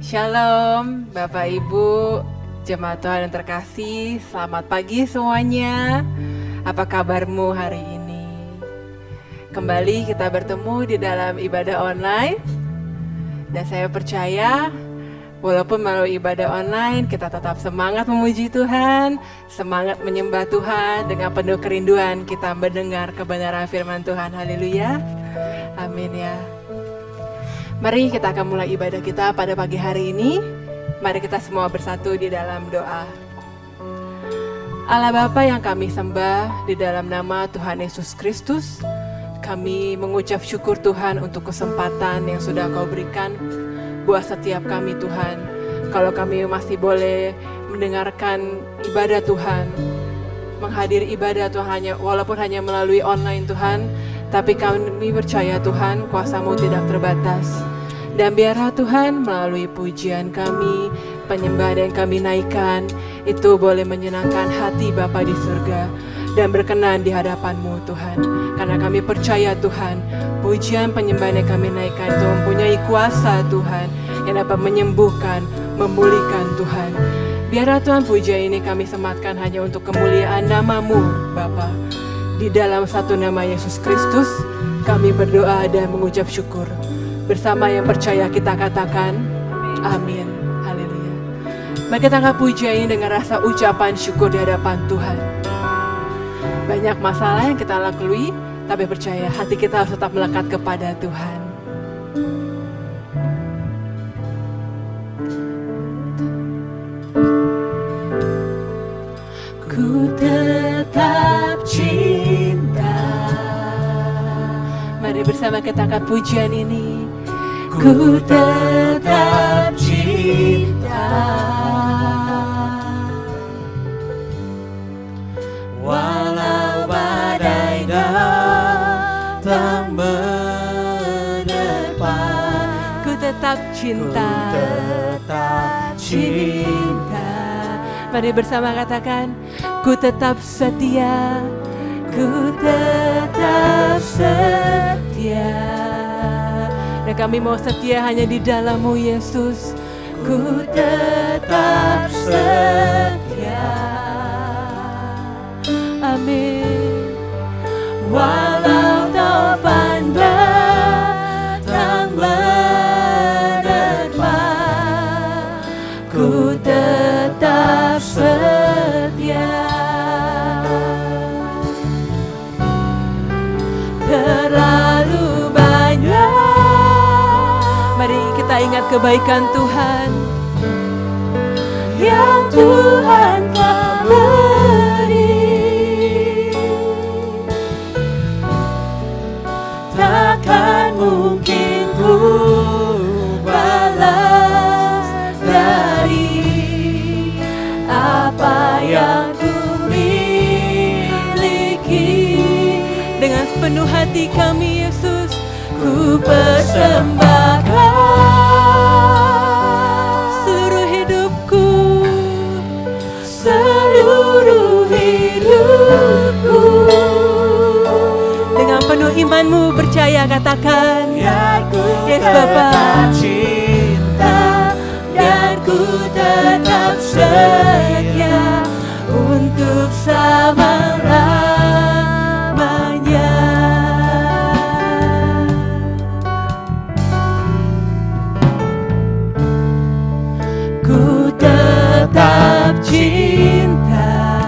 Shalom Bapak Ibu, jemaat Tuhan yang terkasih, selamat pagi semuanya. Apa kabarmu hari ini? Kembali kita bertemu di dalam ibadah online. Dan saya percaya walaupun melalui ibadah online kita tetap semangat memuji Tuhan, semangat menyembah Tuhan dengan penuh kerinduan kita mendengar kebenaran firman Tuhan. Haleluya. Amin ya. Mari kita akan mulai ibadah kita pada pagi hari ini. Mari kita semua bersatu di dalam doa. Allah Bapa yang kami sembah, di dalam nama Tuhan Yesus Kristus, kami mengucap syukur Tuhan untuk kesempatan yang sudah Kau berikan buat setiap kami Tuhan. Kalau kami masih boleh mendengarkan ibadah Tuhan, menghadiri ibadah Tuhan walaupun hanya melalui online Tuhan, tapi kami percaya Tuhan, kuasa-Mu tidak terbatas. Dan biarlah Tuhan melalui pujian kami, penyembahan yang kami naikkan, itu boleh menyenangkan hati Bapa di surga dan berkenan di hadapan-Mu Tuhan. Karena kami percaya Tuhan, pujian penyembahan yang kami naikkan itu mempunyai kuasa Tuhan yang dapat menyembuhkan, memulihkan Tuhan. Biarlah Tuhan pujian ini kami sematkan hanya untuk kemuliaan nama-Mu Bapa. Di dalam satu nama Yesus Kristus, kami berdoa dan mengucap syukur. Bersama yang percaya kita katakan, amin. Haleluya. Mari kita angkat pujian ini dengan rasa ucapan syukur di hadapan Tuhan. Banyak masalah yang kita lalui, tapi percaya hati kita harus tetap melekat kepada Tuhan. Ku tetap cinta. Mari bersama kita angkat pujian ini. Ku tetap cinta, walau badai datang menerpa. Ku tetap cinta, ku tetap cinta. Mari bersama katakan, ku tetap setia, ku tetap setia. Dan kami mau setia hanya di dalam-Mu Yesus. Ku tetap setia. Amin. Walau taufan datang menerpa, ku tetap setia. Terlalu banyak, mari kita ingat kebaikan Tuhan yang Tuhan telah beri. Takkan mungkin ku balas dari apa yang ku miliki. Dengan sepenuh hati kami Yesus, ku persembahkan seluruh hidupku, seluruh hidupku. Dengan penuh imanmu percaya katakan, Yes Bapa, cinta dan ku tetap setia untuk selama-lamanya. Ku tetap cinta,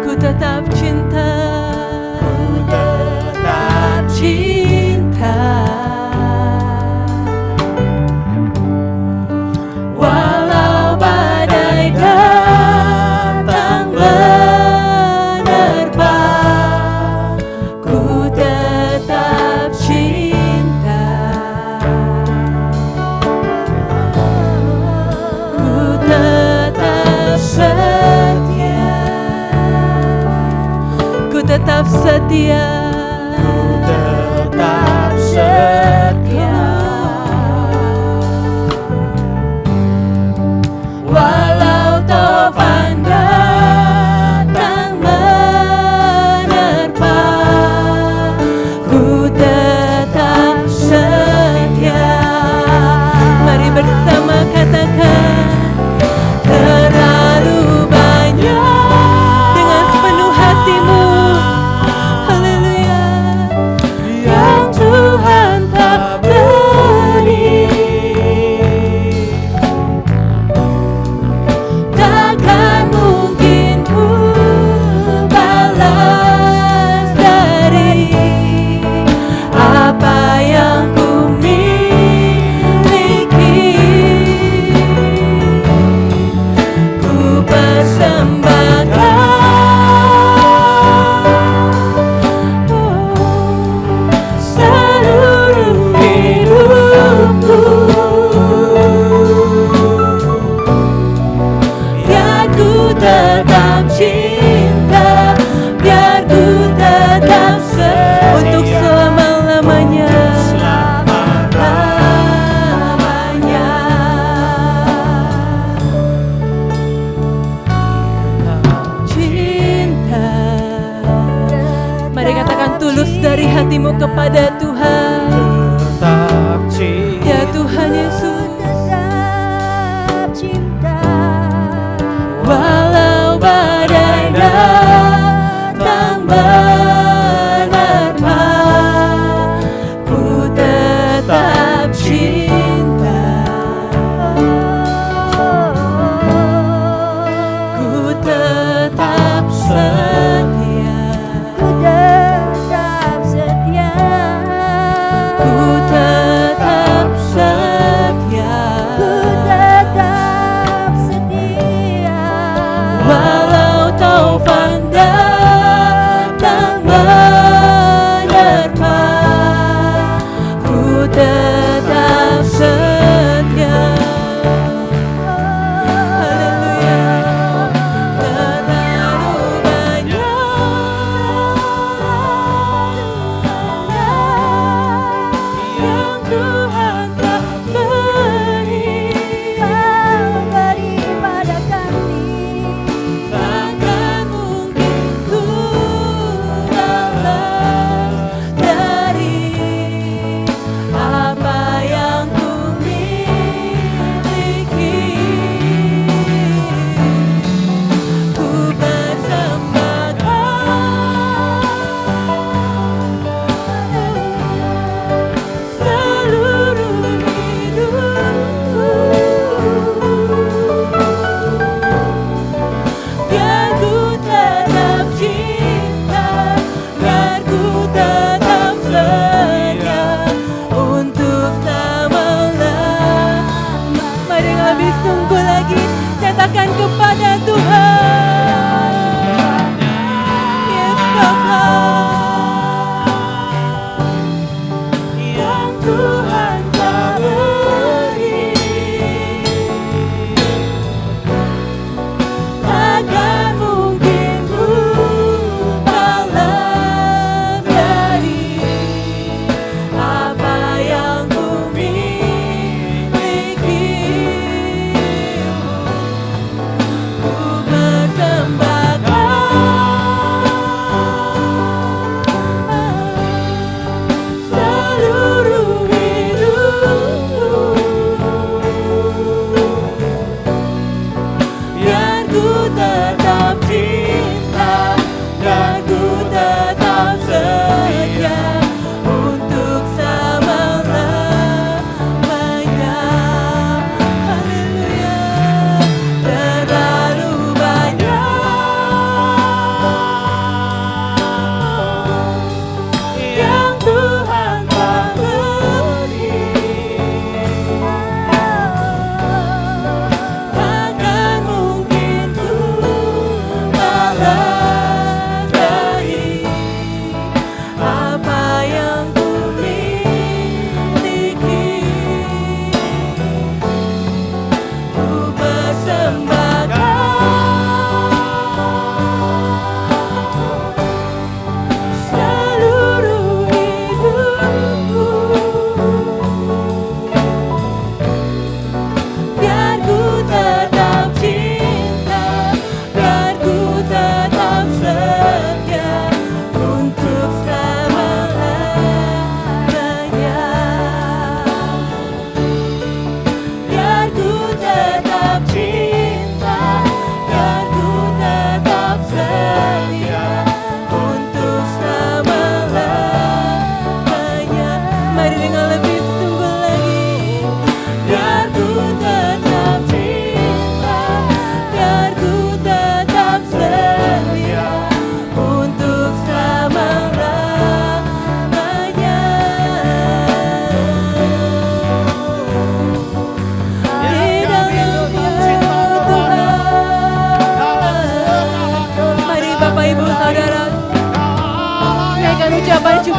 ku tetap cinta, ku tetap cinta. Walau badai datang menerpa, ku tetap cinta. Ku tetap setia, ku tetap setia, ku tetap setia. Walau taufan datang menerpa, ku tetap setia.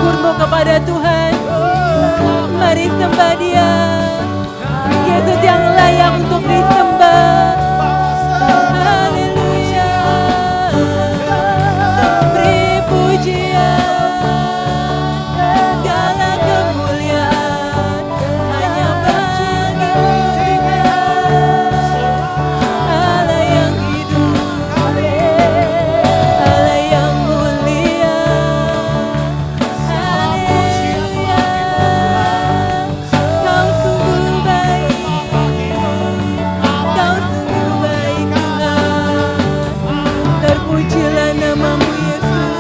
syukurmu kepada Tuhan. Mari sembah Dia, Yesus yang layak untuk disembah. Haleluya. Beri pujian, segala kemuliaan hanya bagi Tuhan, Allah yang hidup, Allah yang mulia. Haleluya. Kau sungguh baik, Kau sungguh baik Tuhan. Terpujilah namamu Yesus.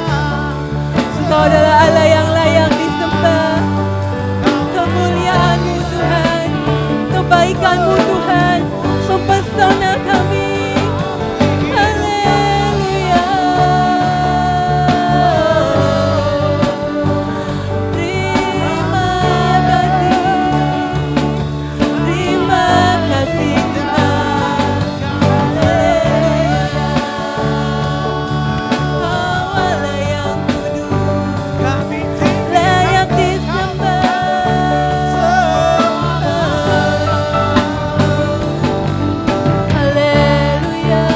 Engkau adalah Allah yang layak disembah. Kemuliaan-Mu Tuhan, kebaikan-Mu Tuhan mempesona kami. Haleluya. Terima kasih Tuhan. Haleluya. Kau Allah yang kudus, layak disembah. Haleluya.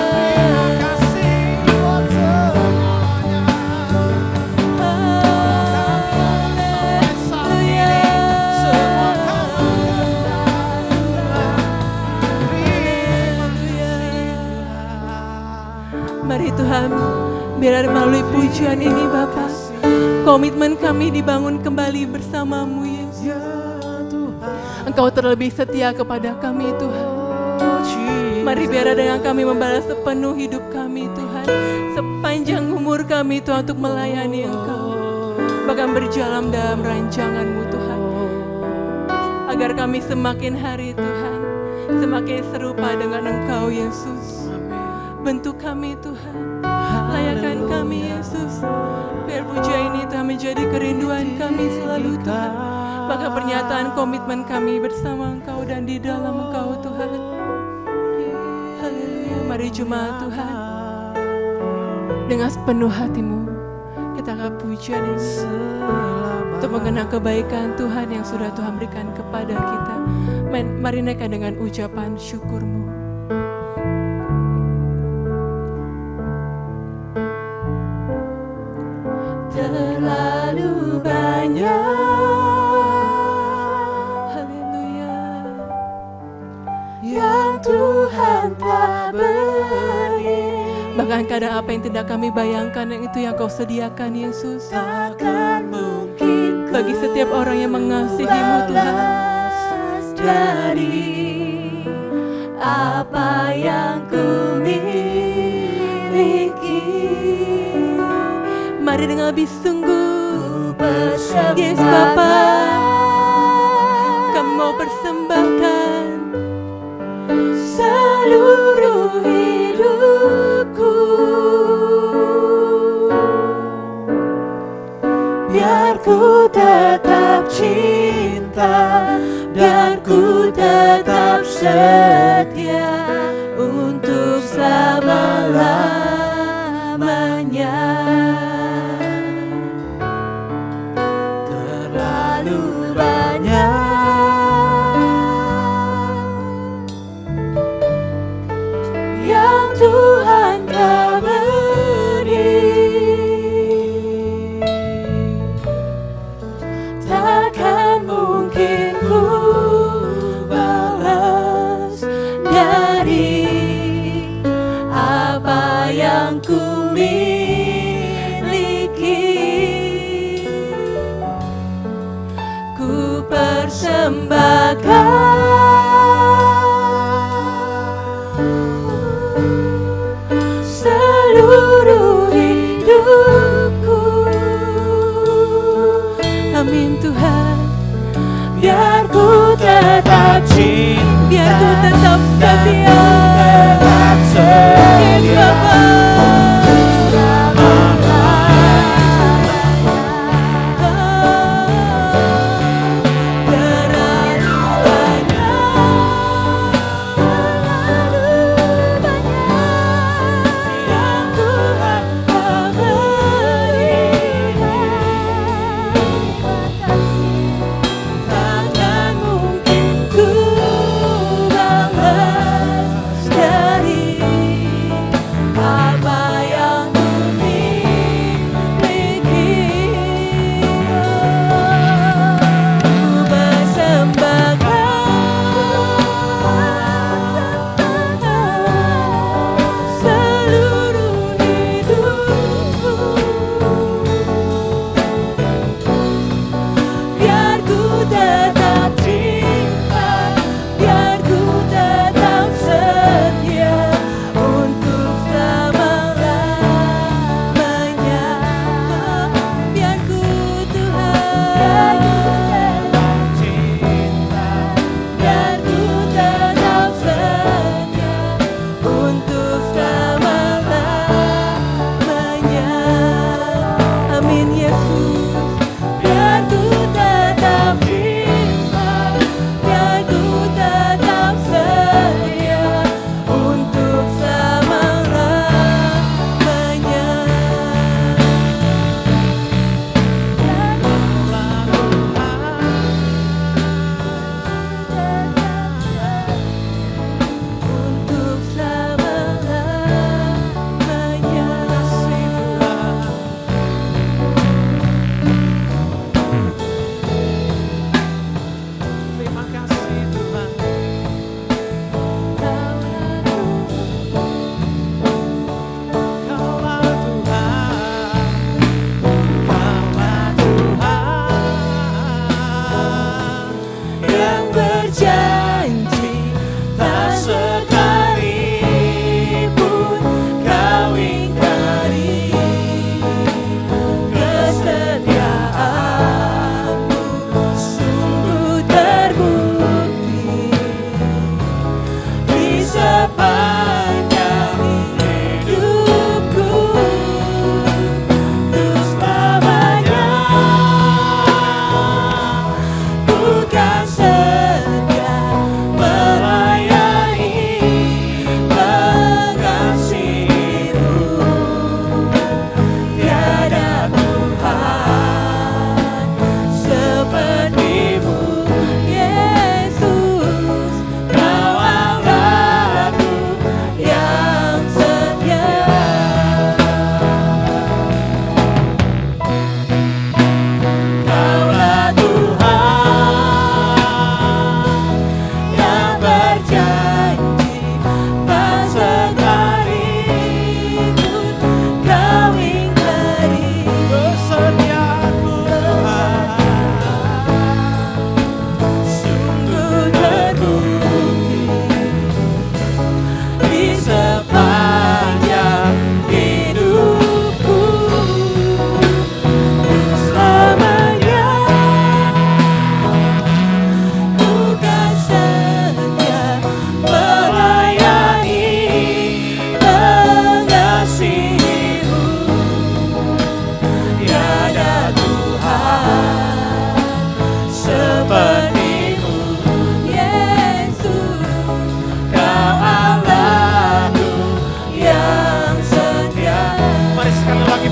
Mari Tuhan, biar melalui pujian ini Bapa, komitmen kami dibangun kembali bersama-Mu Yesus. Engkau terlebih setia kepada kami Tuhan. Mari biar dengan kami membalas sepenuh hidup kami Tuhan, sepanjang umur kami Tuhan untuk melayani Engkau, bahkan berjalan dalam rancangan-Mu Tuhan, agar kami semakin hari Tuhan, semakin serupa dengan Engkau Yesus. Bentuk kami Tuhan, layakkan kami Yesus, biar pujian ini Tuhan menjadi kerinduan kami selalu Tuhan, bahkan pernyataan komitmen kami bersama Engkau dan di dalam Engkau Tuhan. Haleluya. Mari jemaat Tuhan, dengan sepenuh hatimu kita akan pujian ini untuk mengenang kebaikan Tuhan yang sudah Tuhan berikan kepada kita. Mari naikkan dengan ucapan syukurmu. Terlalu banyak, haleluya, yang Tuhan telah beri. Bahkan kadang apa yang tidak kami bayangkan, yang itu yang Kau sediakan Yesus, takkan mungkin bagi setiap orang yang mengasihi-Mu Tuhan. Dari apa yang ku miliki, mari dengan lebih sungguh Yesus Bapa, kami mau persembahkan seluruh hidupku, biar ku tetap cinta, biar ku tetap setia untuk selama-lamanya. Terlalu banyak yang Tuhan telah beri, takkan mungkin ku balas dari apa yang ku miliki. Ku persembahkan seluruh hidupku. Amin Tuhan. Biar ku tetap cinta, biar ku tetap setia, Yesus Bapa.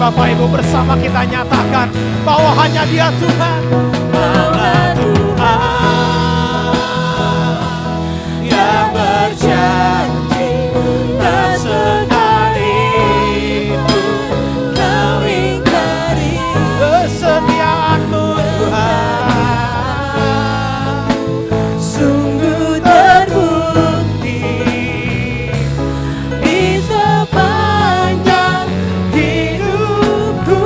Bapak Ibu bersama kita nyatakan bahwa hanya Dia Tuhan. Allah Tuhan yang berjanji tak sekalipun Kau ingkari kesetiaan-Mu Tuhan. Sungguh terbukti di sepanjang hidupku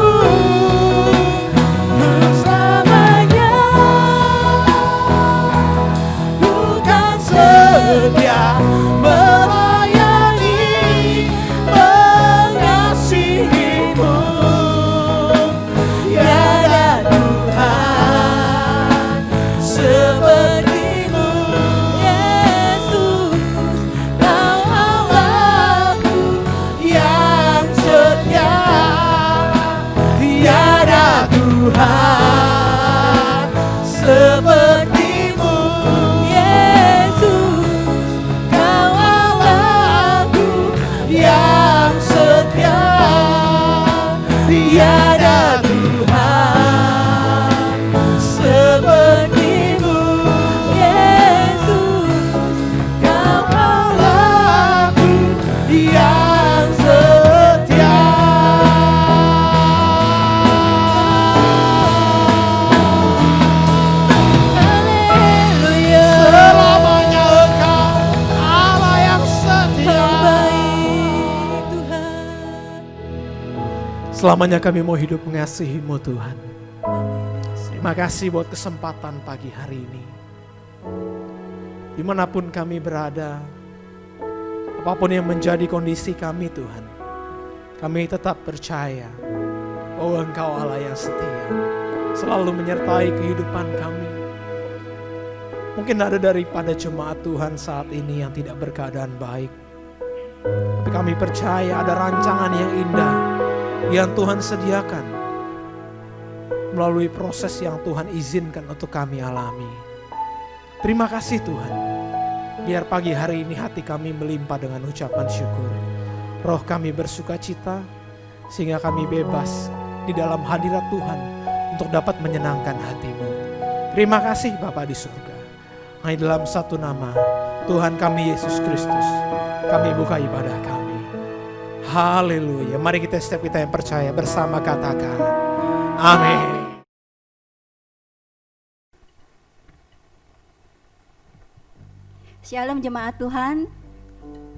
selamanya. Bukan setia melayani, mengasihi-Mu. Tiada Tuhan seperti-Mu, Yesus. Kau Allahku yang setia. Tiada Tuhan seperti-Mu, Yesus. Kau Allahku yang setia. Tiada Tuhan seperti-Mu, Yesus. Kau Allahku yang setia. Haleluya. Selamanya Engkau Allah yang setia. Selamanya kami mau hidup mengasihi-Mu Tuhan. Terima kasih buat kesempatan pagi hari ini. Dimanapun kami berada, apapun yang menjadi kondisi kami Tuhan, kami tetap percaya bahwa Engkau Allah yang setia, selalu menyertai kehidupan kami. Mungkin ada daripada jemaat Tuhan saat ini yang tidak berkeadaan baik, tapi kami percaya ada rancangan yang indah yang Tuhan sediakan melalui proses yang Tuhan izinkan untuk kami alami. Terima kasih Tuhan. Biar pagi hari ini hati kami melimpah dengan ucapan syukur. Roh kami bersuka cita sehingga kami bebas di dalam hadirat Tuhan untuk dapat menyenangkan hati-Mu. Terima kasih Bapa di surga. Hanya dalam satu nama Tuhan kami Yesus Kristus kami buka ibadah kami. Haleluya. Mari kita setiap kita yang percaya bersama katakan amin. Shalom jemaat Tuhan.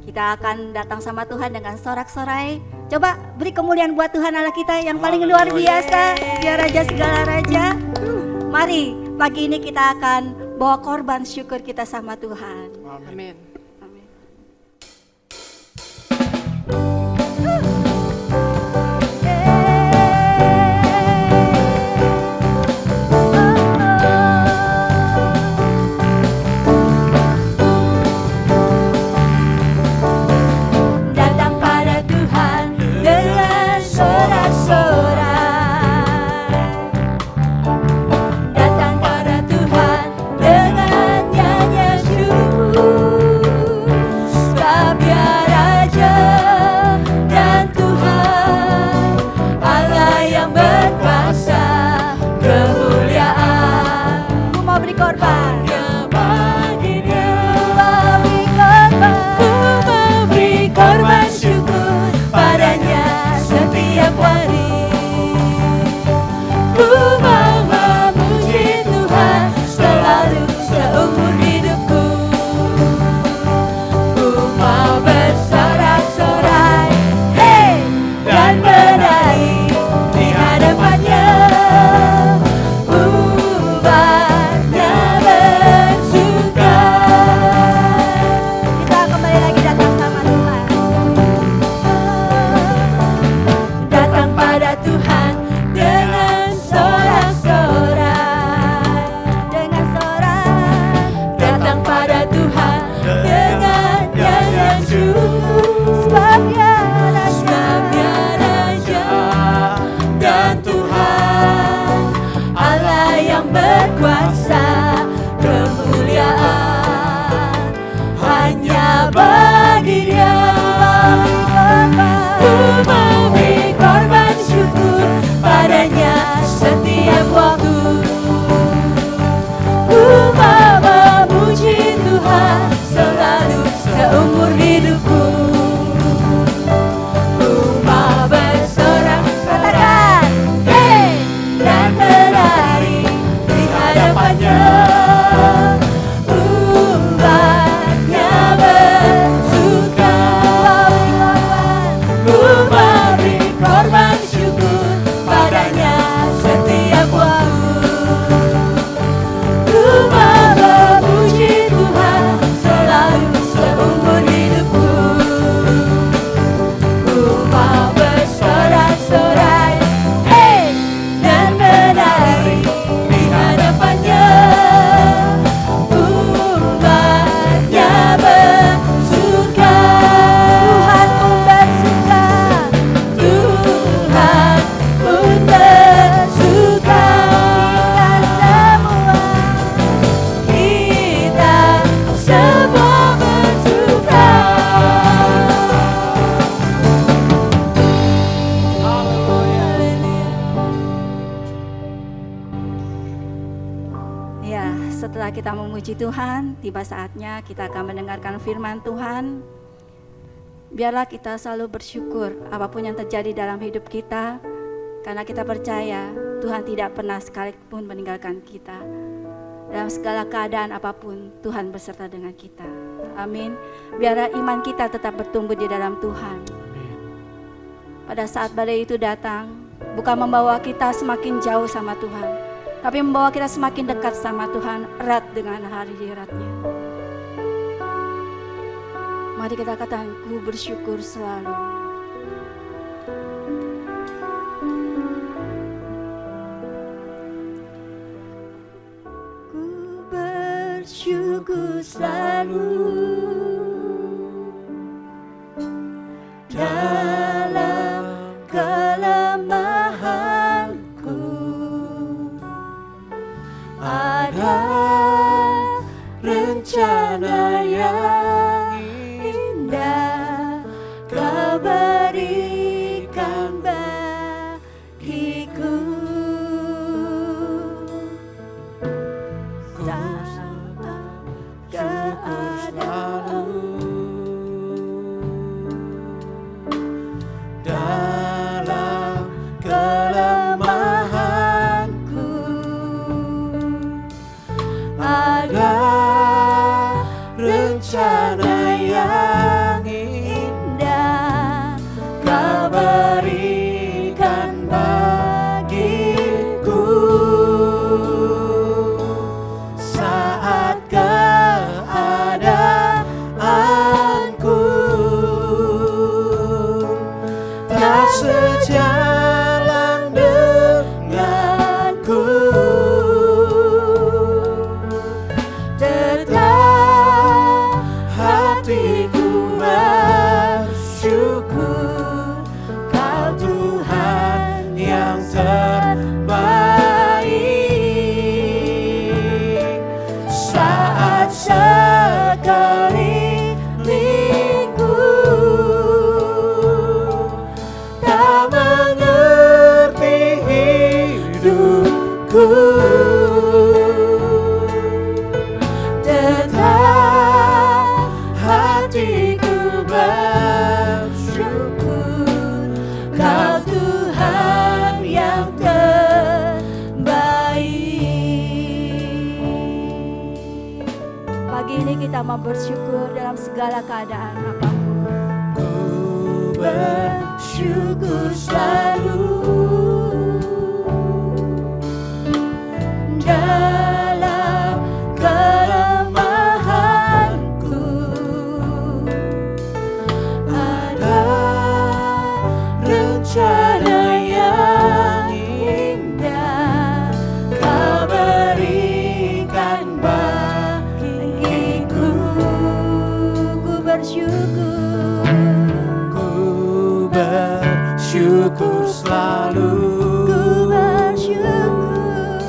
Kita akan datang sama Tuhan dengan sorak-sorai. Coba beri kemuliaan buat Tuhan Allah kita yang paling luar biasa. Dia Raja segala raja. Mari pagi ini kita akan bawa korban syukur kita sama Tuhan. Amin. Bagi Dia, ku memberi korban syukur. Puji Tuhan, tiba saatnya kita akan mendengarkan firman Tuhan. Biarlah kita selalu bersyukur apapun yang terjadi dalam hidup kita, karena kita percaya Tuhan tidak pernah sekalipun meninggalkan kita. Dalam segala keadaan apapun, Tuhan beserta dengan kita. Amin. Biarlah iman kita tetap bertumbuh di dalam Tuhan. Pada saat badai itu datang, bukan membawa kita semakin jauh sama Tuhan, tapi membawa kita semakin dekat sama Tuhan, erat dengan hadiratnya. Mari kita katakan, ku bersyukur selalu. Ku bersyukur selalu dalam kelemahanku. Ada rencana yang indah Kau berikan bagiku. Saat keadaan dalam kelemahanku ada rencana yang indah Kau berikan bagiku. Saat keadaanku tak sejalan denganku, tetap hatiku bersyukur Kau Tuhan yang terbaik. Saat sekelilingku tak mengerti hidupku, tetap hatiku bersyukur Kau Tuhan yang terbaik. Pagi ini kita mau bersyukur dalam segala keadaan apapun. Ku bersyukur selalu dalam kelemahanku. Ada rencana yang indah Kau berikan bagiku. Ku bersyukur, Ku bersyukur selalu ku bersyukur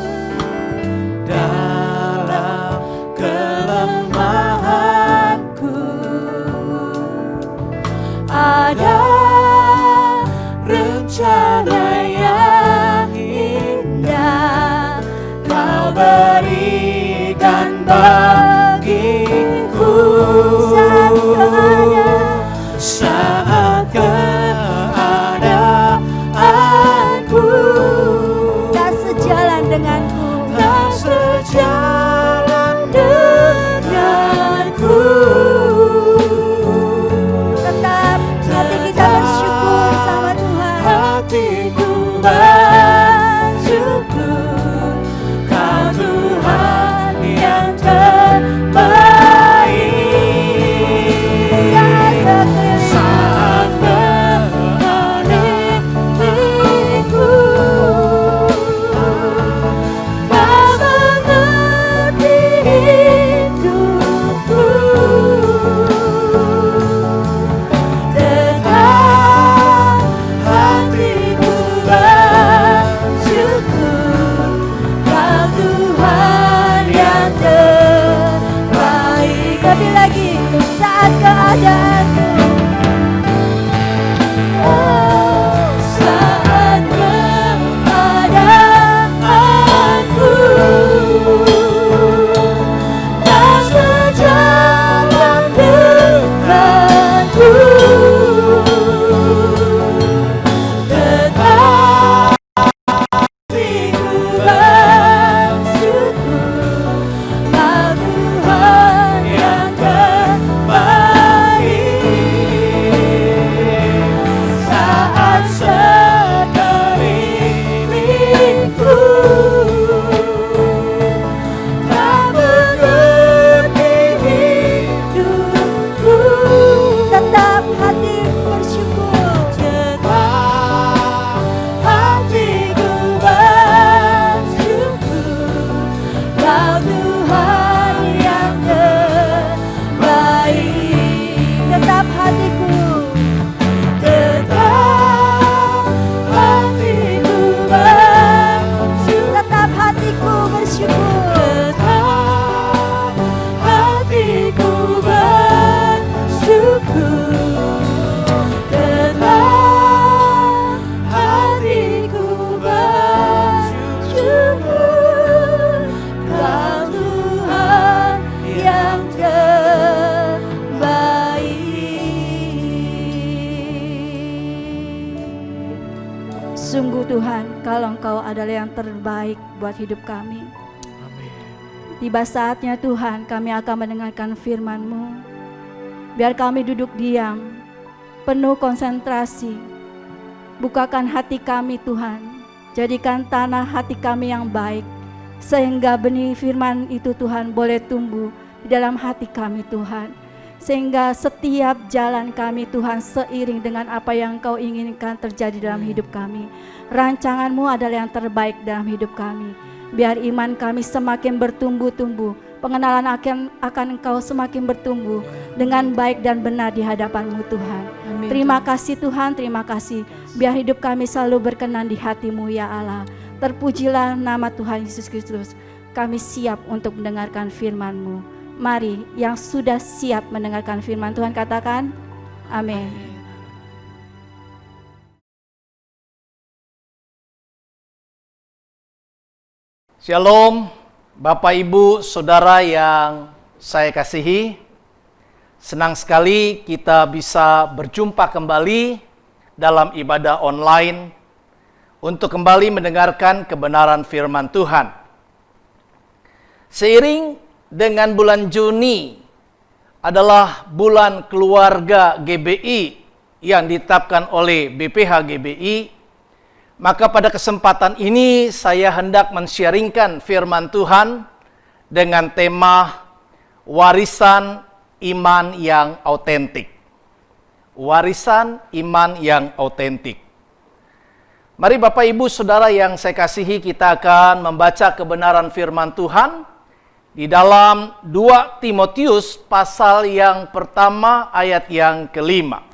dalam kelemahanku. Ada rencana yang indah Kau berikan bagiku. Saat keadaanku tak sejalan denganku, tak sejalan denganku, tetap hati kita bersyukur sama Tuhan. hatiku bersyukur Kau Tuhan yang terbaik. Saat kekelilingku tak mengerti hidupku, tetap hatiku bersyukur Kau Tuhan yang terbaik. Lebih lagi saat keadaanku, Saat keadaanku tahu Tuhan, kalau Engkau adalah yang terbaik buat hidup kami. Amin. Tiba saatnya Tuhan, kami akan mendengarkan firman-Mu. Biar kami duduk diam, penuh konsentrasi. Bukakan hati kami Tuhan, jadikan tanah hati kami yang baik, sehingga benih firman itu Tuhan boleh tumbuh di dalam hati kami Tuhan. Sehingga setiap jalan kami Tuhan seiring dengan apa yang Engkau inginkan terjadi dalam hidup kami. Rancangan-Mu adalah yang terbaik dalam hidup kami. Biar iman kami semakin bertumbuh-tumbuh, pengenalan akan Engkau semakin bertumbuh dengan baik dan benar di hadapan-Mu Tuhan. Amin, Terima Tuhan. kasih Tuhan, terima kasih. Biar hidup kami selalu berkenan di hati-Mu ya Allah. Terpujilah nama Tuhan Yesus Kristus. Kami siap untuk mendengarkan firman-Mu. Mari yang sudah siap mendengarkan firman Tuhan katakan amin. Shalom, Bapak Ibu Saudara yang saya kasihi. Senang sekali kita bisa berjumpa kembali dalam ibadah online untuk kembali mendengarkan kebenaran firman Tuhan. Seiring dengan bulan Juni adalah bulan keluarga GBI yang ditetapkan oleh BPH GBI, maka pada kesempatan ini saya hendak men-sharingkan firman Tuhan dengan tema warisan iman yang autentik. Warisan iman yang autentik. Mari Bapak Ibu Saudara yang saya kasihi, kita akan membaca kebenaran firman Tuhan di dalam 2 Timotius pasal yang pertama ayat yang kelima.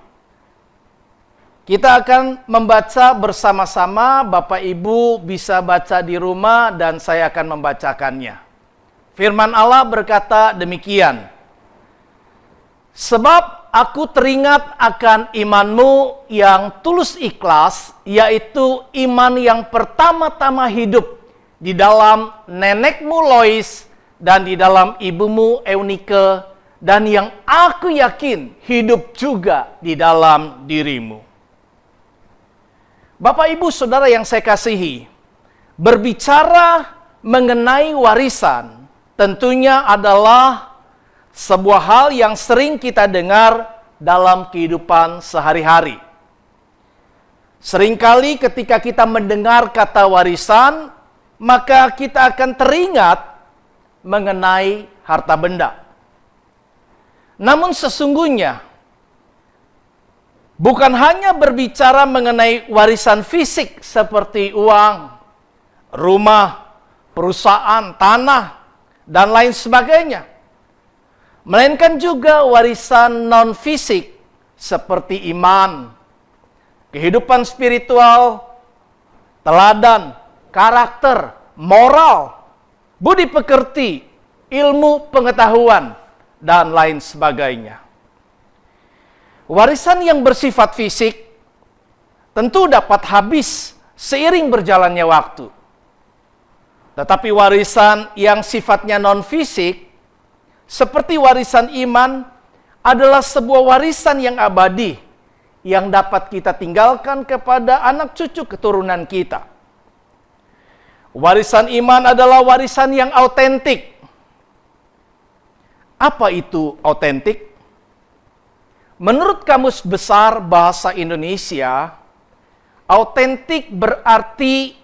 Kita akan membaca bersama-sama, Bapak Ibu bisa baca di rumah dan saya akan membacakannya. Firman Allah berkata demikian. Sebab aku teringat akan imanmu yang tulus ikhlas, yaitu iman yang pertama-tama hidup di dalam nenekmu Lois dan di dalam ibumu Eunike, dan yang aku yakin hidup juga di dalam dirimu. Bapak Ibu Saudara yang saya kasihi, berbicara mengenai warisan tentunya adalah sebuah hal yang sering kita dengar dalam kehidupan sehari-hari. Seringkali ketika kita mendengar kata warisan, maka kita akan teringat mengenai harta benda. Namun sesungguhnya bukan hanya berbicara mengenai warisan fisik seperti uang, rumah, perusahaan, tanah, dan lain sebagainya. Melainkan juga warisan non-fisik seperti iman, kehidupan spiritual, teladan, karakter, moral, budi pekerti, ilmu pengetahuan, dan lain sebagainya. Warisan yang bersifat fisik tentu dapat habis seiring berjalannya waktu. Tetapi warisan yang sifatnya non-fisik, seperti warisan iman, adalah sebuah warisan yang abadi, yang dapat kita tinggalkan kepada anak cucu keturunan kita. Warisan iman adalah warisan yang autentik. Apa itu autentik? Menurut Kamus Besar Bahasa Indonesia, autentik berarti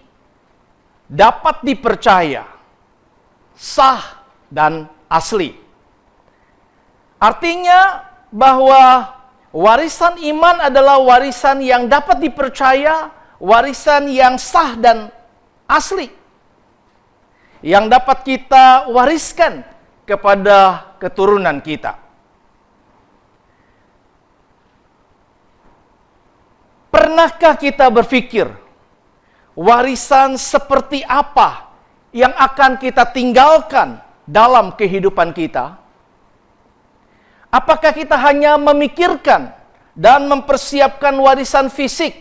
dapat dipercaya, sah, dan asli. Artinya bahwa warisan iman adalah warisan yang dapat dipercaya, warisan yang sah dan asli, yang dapat kita wariskan kepada keturunan kita. Pernahkah kita berpikir warisan seperti apa yang akan kita tinggalkan dalam kehidupan kita? Apakah kita hanya memikirkan dan mempersiapkan warisan fisik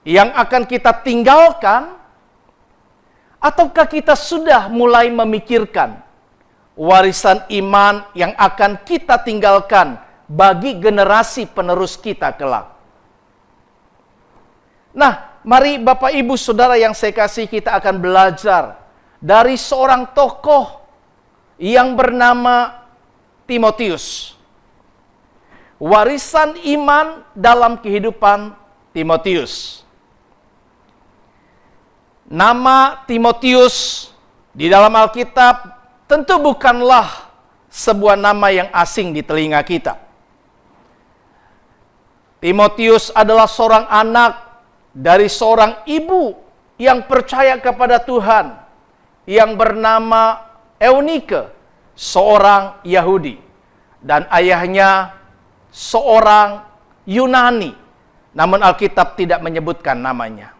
yang akan kita tinggalkan? Ataukah kita sudah mulai memikirkan warisan iman yang akan kita tinggalkan bagi generasi penerus kita kelak? Nah, Mari Bapak Ibu Saudara yang saya kasih, kita akan belajar dari seorang tokoh yang bernama Timotius. Warisan iman dalam kehidupan Timotius. Nama Timotius di dalam Alkitab tentu bukanlah sebuah nama yang asing di telinga kita. Timotius adalah seorang anak dari seorang ibu yang percaya kepada Tuhan yang bernama Eunike, seorang Yahudi, dan ayahnya seorang Yunani, namun Alkitab tidak menyebutkan namanya.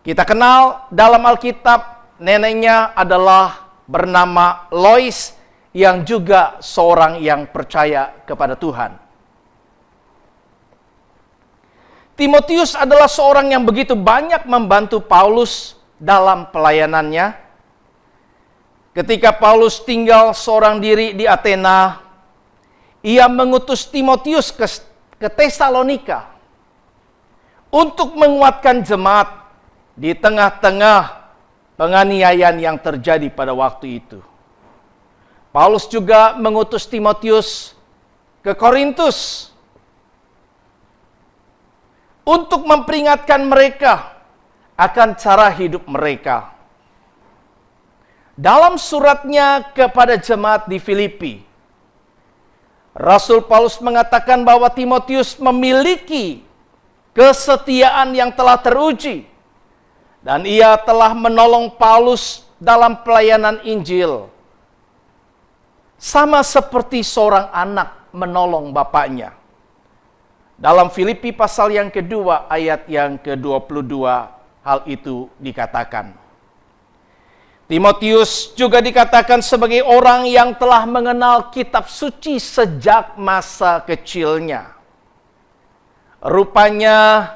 Kita kenal dalam Alkitab neneknya adalah bernama Lois yang juga seorang yang percaya kepada Tuhan. Timotius adalah seorang yang begitu banyak membantu Paulus dalam pelayanannya. Ketika Paulus tinggal seorang diri di Athena, ia mengutus Timotius ke Tesalonika untuk menguatkan jemaat di tengah-tengah penganiayaan yang terjadi pada waktu itu. Paulus juga mengutus Timotius ke Korintus untuk memperingatkan mereka akan cara hidup mereka. Dalam suratnya kepada jemaat di Filipi, Rasul Paulus mengatakan bahwa Timotius memiliki kesetiaan yang telah teruji, dan ia telah menolong Paulus dalam pelayanan Injil, sama seperti seorang anak menolong bapaknya. Dalam Filipi pasal yang kedua ayat yang ke-22 hal itu dikatakan. Timotius juga dikatakan sebagai orang yang telah mengenal kitab suci sejak masa kecilnya. Rupanya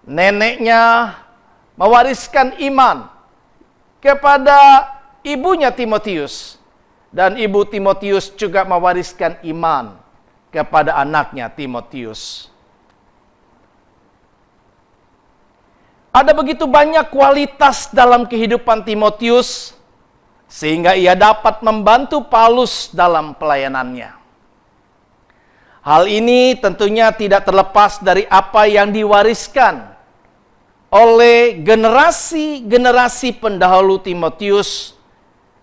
neneknya mewariskan iman kepada ibunya Timotius, dan ibu Timotius juga mewariskan iman kepada anaknya Timotius. Ada begitu banyak kualitas dalam kehidupan Timotius sehingga ia dapat membantu Paulus dalam pelayanannya. Hal ini tentunya tidak terlepas dari apa yang diwariskan oleh generasi-generasi pendahulu Timotius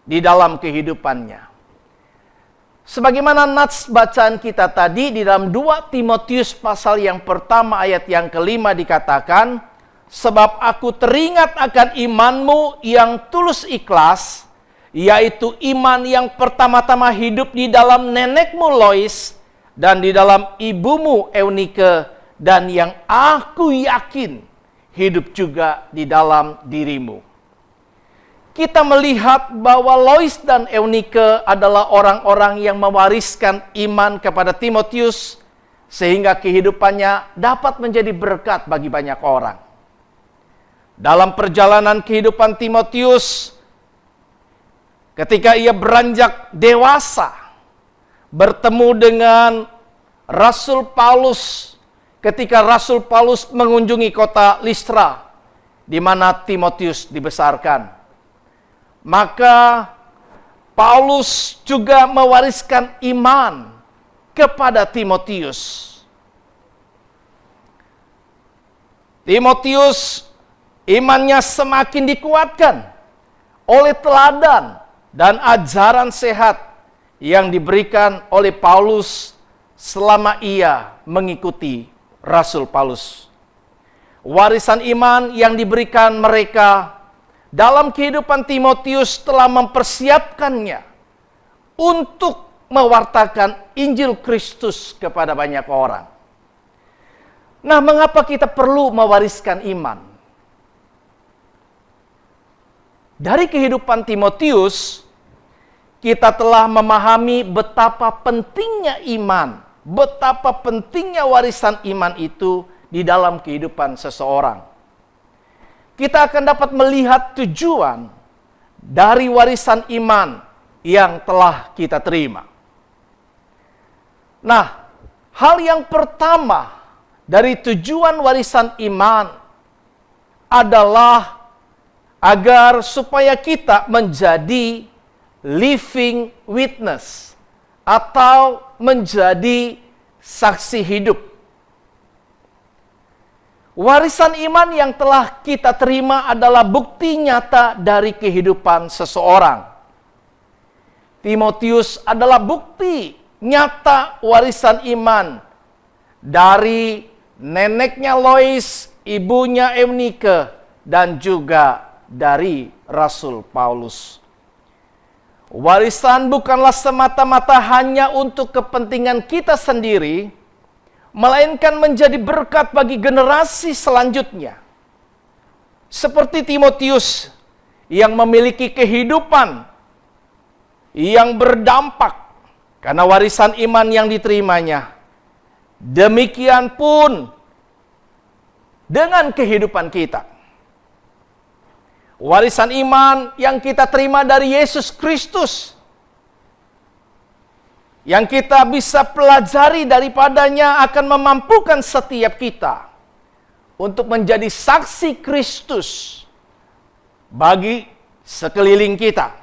di dalam kehidupannya. Sebagaimana nats bacaan kita tadi di dalam 2 Timotius pasal yang pertama ayat yang ke-5 dikatakan, sebab aku teringat akan imanmu yang tulus ikhlas, yaitu iman yang pertama-tama hidup di dalam nenekmu Lois dan di dalam ibumu Eunike, dan yang aku yakin hidup juga di dalam dirimu. Kita melihat bahwa Lois dan Eunike adalah orang-orang yang mewariskan iman kepada Timotius sehingga kehidupannya dapat menjadi berkat bagi banyak orang. Dalam perjalanan kehidupan Timotius, ketika ia beranjak dewasa, bertemu dengan Rasul Paulus, ketika Rasul Paulus mengunjungi kota Listra, di mana Timotius dibesarkan. Maka Paulus juga mewariskan iman kepada Timotius. Timotius imannya semakin dikuatkan oleh teladan dan ajaran sehat yang diberikan oleh Paulus selama ia mengikuti Rasul Paulus. Warisan iman yang diberikan mereka dalam kehidupan Timotius telah mempersiapkannya untuk mewartakan Injil Kristus kepada banyak orang. Nah, mengapa kita perlu mewariskan iman? Dari kehidupan Timotius, kita telah memahami betapa pentingnya iman, betapa pentingnya warisan iman itu di dalam kehidupan seseorang. Kita akan dapat melihat tujuan dari warisan iman yang telah kita terima. Nah, hal yang pertama dari tujuan warisan iman adalah agar supaya kita menjadi living witness atau menjadi saksi hidup. Warisan iman yang telah kita terima adalah bukti nyata dari kehidupan seseorang. Timotius adalah bukti nyata warisan iman dari neneknya Lois, ibunya Eunike, dan juga dari Rasul Paulus. Warisan bukanlah semata-mata hanya untuk kepentingan kita sendiri, melainkan menjadi berkat bagi generasi selanjutnya. Seperti Timotius yang memiliki kehidupan yang berdampak karena warisan iman yang diterimanya. Demikian pun dengan kehidupan kita. Warisan iman yang kita terima dari Yesus Kristus, yang kita bisa pelajari daripadanya, akan memampukan setiap kita untuk menjadi saksi Kristus bagi sekeliling kita.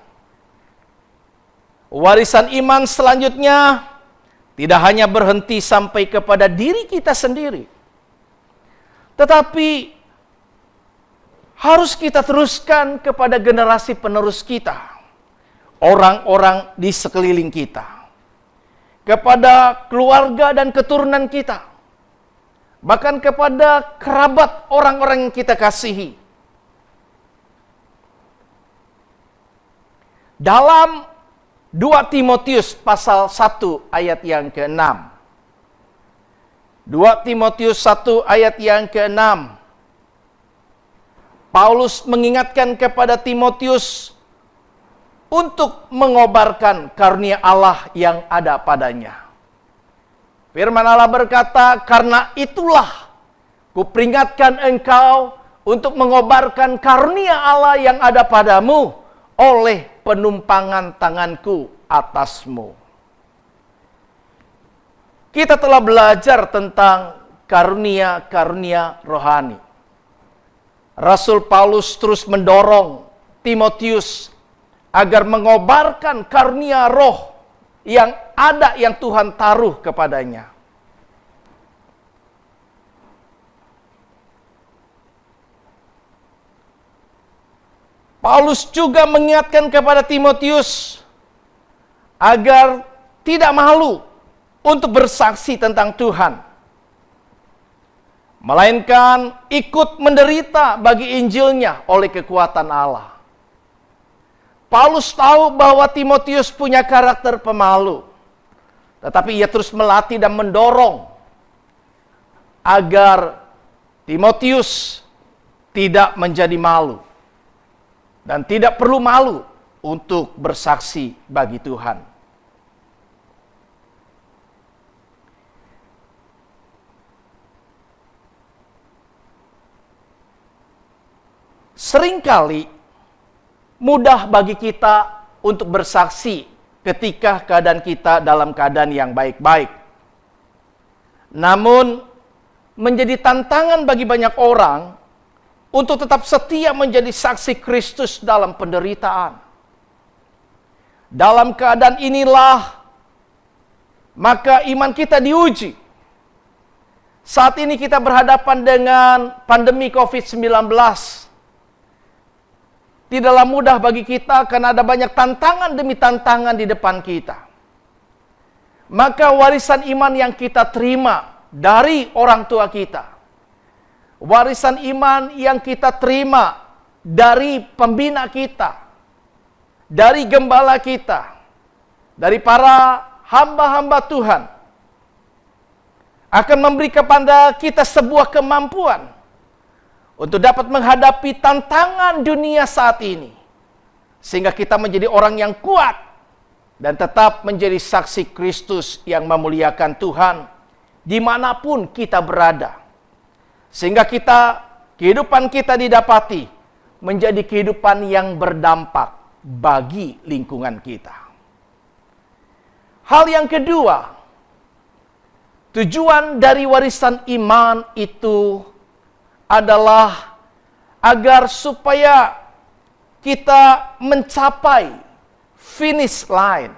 Warisan iman selanjutnya tidak hanya berhenti sampai kepada diri kita sendiri, tetapi harus kita teruskan kepada generasi penerus kita, orang-orang di sekeliling kita, kepada keluarga dan keturunan kita, bahkan kepada kerabat orang-orang yang kita kasihi. Dalam 2 Timotius pasal 1 ayat yang ke-6. 2 Timotius 1 ayat yang ke-6. Paulus mengingatkan kepada Timotius untuk mengobarkan karunia Allah yang ada padanya. Firman Allah berkata, "Karena itulah kuperingatkan engkau untuk mengobarkan karunia Allah yang ada padamu oleh penumpangan tanganku atasmu." Kita telah belajar tentang karunia-karunia rohani. Rasul Paulus terus mendorong Timotius agar mengobarkan karunia roh yang ada, yang Tuhan taruh kepadanya. Paulus juga mengingatkan kepada Timotius agar tidak malu untuk bersaksi tentang Tuhan, melainkan ikut menderita bagi Injilnya oleh kekuatan Allah. Paulus tahu bahwa Timotius punya karakter pemalu, tetapi ia terus melatih dan mendorong agar Timotius tidak menjadi malu dan tidak perlu malu untuk bersaksi bagi Tuhan. Seringkali mudah bagi kita untuk bersaksi ketika keadaan kita dalam keadaan yang baik-baik. Namun, menjadi tantangan bagi banyak orang untuk tetap setia menjadi saksi Kristus dalam penderitaan. Dalam keadaan inilah, maka iman kita diuji. Saat ini kita berhadapan dengan pandemi COVID-19. Tidaklah mudah bagi kita karena ada banyak tantangan demi tantangan di depan kita. Maka warisan iman yang kita terima dari orang tua kita, warisan iman yang kita terima dari pembina kita, dari gembala kita, dari para hamba-hamba Tuhan, akan memberi kepada kita sebuah kemampuan untuk dapat menghadapi tantangan dunia saat ini, sehingga kita menjadi orang yang kuat dan tetap menjadi saksi Kristus yang memuliakan Tuhan dimanapun kita berada, sehingga kehidupan kita didapati menjadi kehidupan yang berdampak bagi lingkungan kita. Hal yang kedua, Tujuan dari warisan iman itu adalah agar supaya kita mencapai finish line.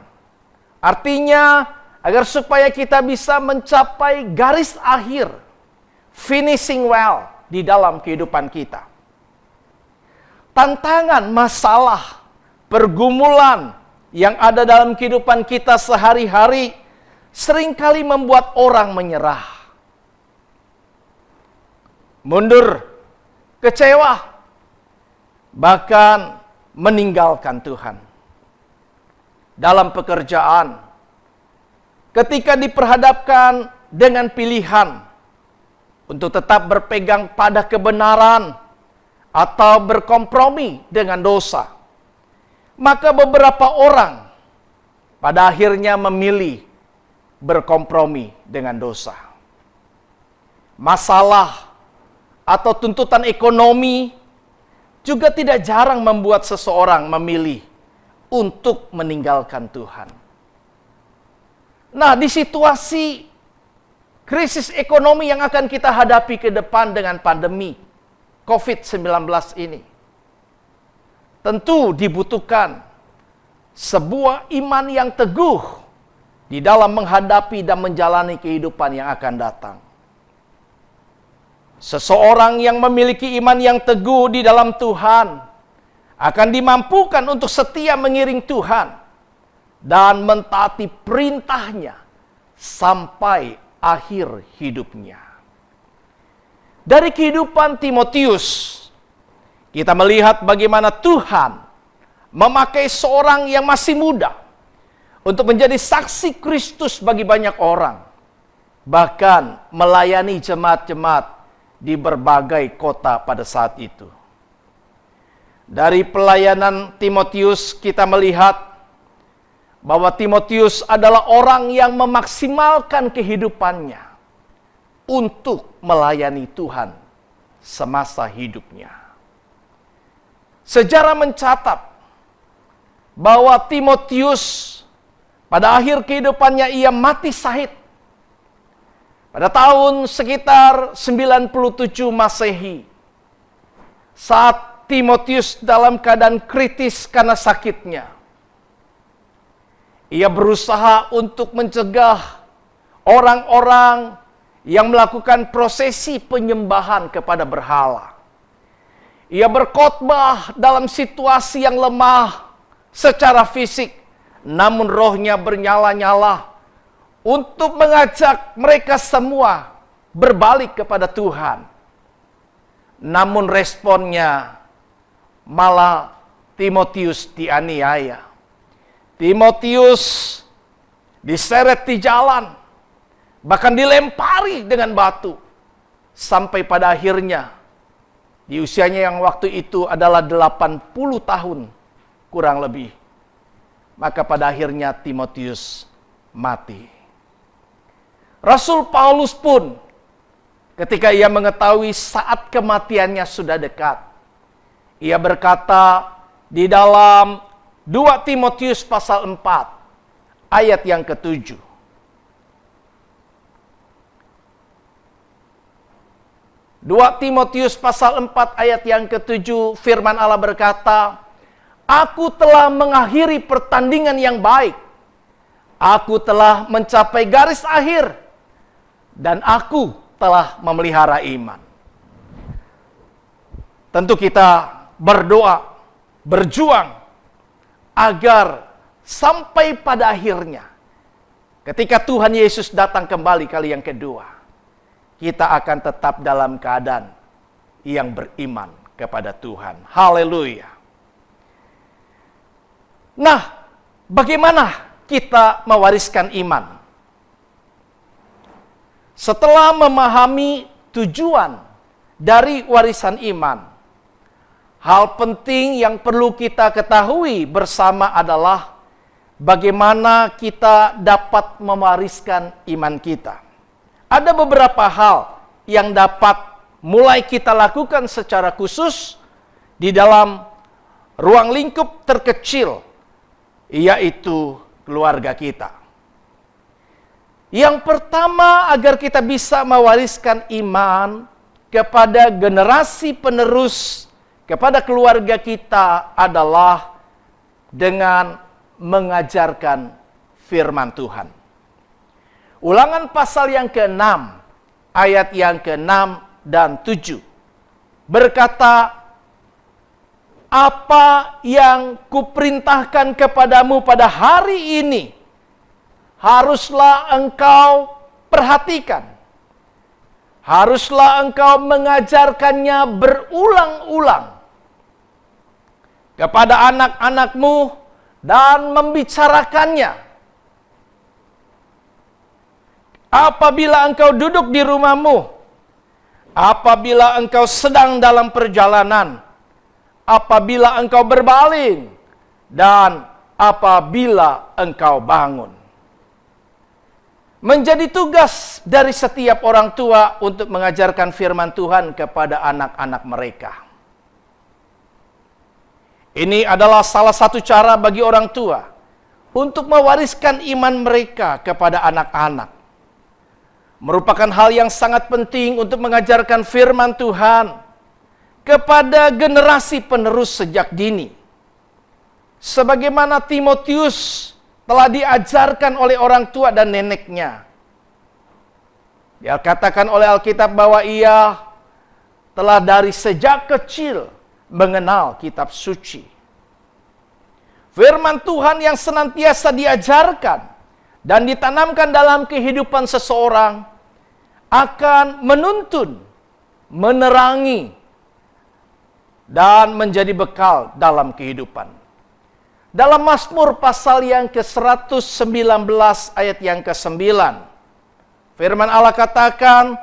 Artinya, agar supaya kita bisa mencapai garis akhir, finishing well di dalam kehidupan kita. Tantangan, masalah, pergumulan yang ada dalam kehidupan kita sehari-hari seringkali membuat orang menyerah, mundur, kecewa, bahkan meninggalkan Tuhan. Dalam pekerjaan, ketika diperhadapkan dengan pilihan untuk tetap berpegang pada kebenaran atau berkompromi dengan dosa, maka beberapa orang pada akhirnya memilih berkompromi dengan dosa. Masalah atau tuntutan ekonomi juga tidak jarang membuat seseorang memilih untuk meninggalkan Tuhan. Nah, di situasi krisis ekonomi yang akan kita hadapi ke depan dengan pandemi COVID-19 ini, tentu dibutuhkan sebuah iman yang teguh di dalam menghadapi dan menjalani kehidupan yang akan datang. Seseorang yang memiliki iman yang teguh di dalam Tuhan akan dimampukan untuk setia mengiring Tuhan dan mentaati perintahnya sampai akhir hidupnya. Dari kehidupan Timotius, kita melihat bagaimana Tuhan memakai seorang yang masih muda untuk menjadi saksi Kristus bagi banyak orang, bahkan melayani jemaat-jemaat di berbagai kota pada saat itu. Dari pelayanan Timotius kita melihat bahwa Timotius adalah orang yang memaksimalkan kehidupannya untuk melayani Tuhan semasa hidupnya. Sejarah mencatat bahwa Timotius pada akhir kehidupannya ia mati syahid pada tahun sekitar 97 Masehi. Saat Timotius dalam keadaan kritis karena sakitnya, ia berusaha untuk mencegah orang-orang yang melakukan prosesi penyembahan kepada berhala. Ia berkhotbah dalam situasi yang lemah secara fisik, namun rohnya bernyala-nyala untuk mengajak mereka semua berbalik kepada Tuhan. Namun responnya malah Timotius dianiaya. Timotius diseret di jalan, bahkan dilempari dengan batu, sampai pada akhirnya di usianya yang waktu itu adalah 80 tahun kurang lebih, maka pada akhirnya Timotius mati. Rasul Paulus pun ketika ia mengetahui saat kematiannya sudah dekat, ia berkata di dalam 2 Timotius pasal 4 ayat yang ke-7. 2 Timotius pasal 4 ayat yang ke-7, firman Allah berkata, "Aku telah mengakhiri pertandingan yang baik. Aku telah mencapai garis akhir. Dan aku telah memelihara iman." Tentu kita berdoa, berjuang, agar sampai pada akhirnya, ketika Tuhan Yesus datang kembali kali yang kedua, kita akan tetap dalam keadaan yang beriman kepada Tuhan. Haleluya. Nah, bagaimana kita mewariskan iman? Setelah memahami tujuan dari warisan iman, hal penting yang perlu kita ketahui bersama adalah bagaimana kita dapat mewariskan iman kita. Ada beberapa hal yang dapat mulai kita lakukan secara khusus di dalam ruang lingkup terkecil, yaitu keluarga kita. Yang pertama, agar kita bisa mewariskan iman kepada generasi penerus, kepada keluarga kita adalah dengan mengajarkan firman Tuhan. Ulangan pasal yang ke-6, ayat yang ke-6 dan 7 berkata, apa yang kuperintahkan kepadamu pada hari ini, haruslah engkau perhatikan. Haruslah engkau mengajarkannya berulang-ulang kepada anak-anakmu dan membicarakannya. Apabila engkau duduk di rumahmu, apabila engkau sedang dalam perjalanan, apabila engkau berbaring, dan apabila engkau bangun. Menjadi tugas dari setiap orang tua untuk mengajarkan firman Tuhan kepada anak-anak mereka. Ini adalah salah satu cara bagi orang tua untuk mewariskan iman mereka kepada anak-anak. Merupakan hal yang sangat penting untuk mengajarkan firman Tuhan kepada generasi penerus sejak dini. Sebagaimana Timotius telah diajarkan oleh orang tua dan neneknya. Dia katakan oleh Alkitab bahwa ia telah dari sejak kecil mengenal kitab suci. Firman Tuhan yang senantiasa diajarkan dan ditanamkan dalam kehidupan seseorang akan menuntun, menerangi, dan menjadi bekal dalam kehidupan. Dalam Mazmur pasal yang ke-119 ayat yang ke-9, firman Allah katakan,